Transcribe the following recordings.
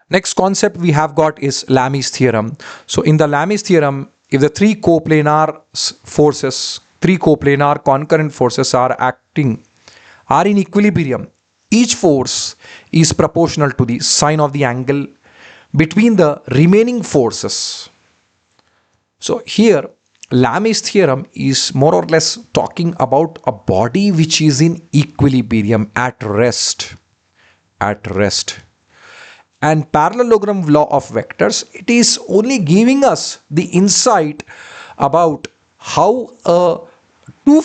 Next concept we have got is Lami's theorem. So in the Lami's theorem, if the three coplanar concurrent forces are in equilibrium, each force is proportional to the sine of the angle between the remaining forces. So here Lami's theorem is more or less talking about a body which is in equilibrium, at rest. And parallelogram law of vectors, it is only giving us the insight about how two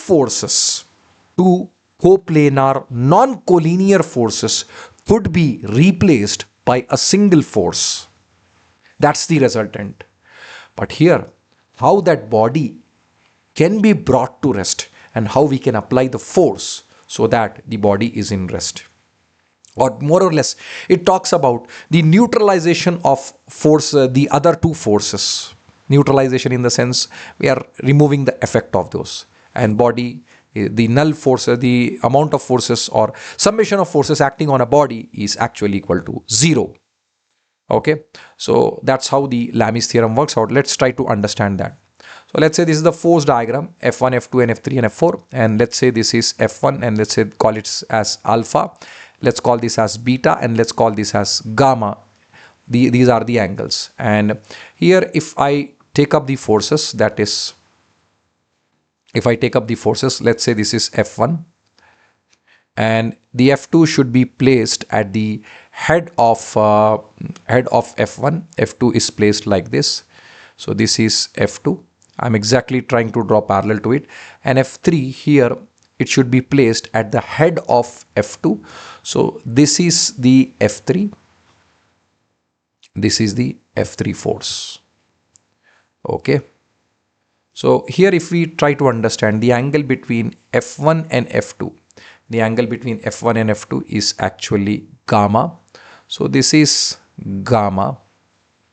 coplanar non-collinear forces could be replaced by a single force. That's the resultant. But here, how that body can be brought to rest and how we can apply the force so that the body is in rest. Or more or less, it talks about the neutralization of force, the other two forces. Neutralization in the sense we are removing the effect of those. And body, the null force, the amount of forces or summation of forces acting on a body is actually equal to 0. Okay, so that's how the Lami's theorem works out. Let's try to understand that. So let's say this is the force diagram, F1, F2 and F3 and F4, and let's say this is F1 and let's say call it as alpha, let's call this as beta, and let's call this as gamma. These are the angles. And here if I take up the forces, that is, if I take up the forces, let's say this is F1 and the F2 should be placed at the head of F1. F2 is placed like this. So this is F2. I'm exactly trying to draw parallel to it. And F3 here, it should be placed at the head of F2. So this is the F3. This is the F3 force. Okay. So here if we try to understand the angle between F1 and F2, the angle between F1 and F2 is actually gamma. So this is gamma,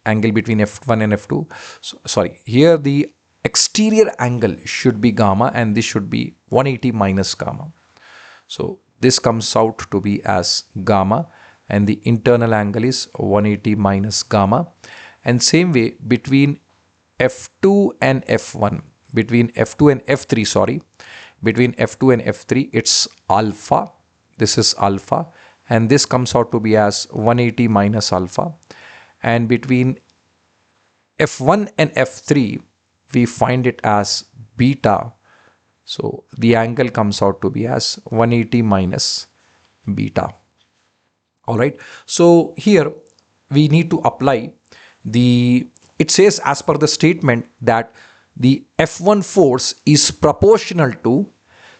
angle between F1 and F2. So, sorry, here the exterior angle should be gamma and this should be 180 minus gamma. So this comes out to be as gamma and the internal angle is 180 minus gamma. And same way between F2 and F1, between F2 and F3, sorry, between F2 and F3, it's alpha. This is alpha and this comes out to be as 180 minus alpha. And between F1 and F3, we find it as beta. So the angle comes out to be as 180 minus beta. All right. So here we need to apply it says as per the statement that the F1 force is proportional to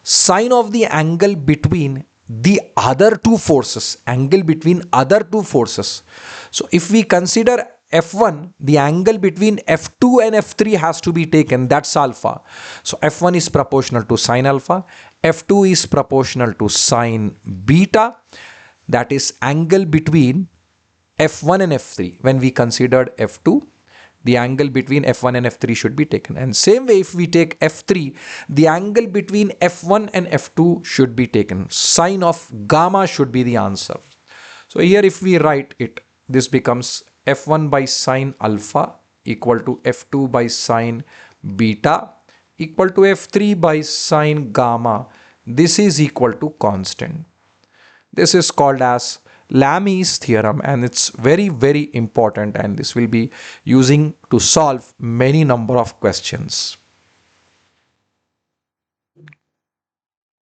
sine of the angle between the other two forces, angle between other two forces. So if we consider F1, the angle between F2 and F3 has to be taken, that's alpha. So F1 is proportional to sine alpha, F2 is proportional to sine beta, that is angle between F1 and F3. When we considered F2, the angle between F1 and F3 should be taken. And same way if we take F3, the angle between F1 and F2 should be taken. Sine of gamma should be the answer. So here if we write it, this becomes F1 by sine alpha equal to F2 by sine beta equal to F3 by sine gamma. This is equal to constant. This is called as Lami's theorem and it's very, very important and this will be using to solve many number of questions.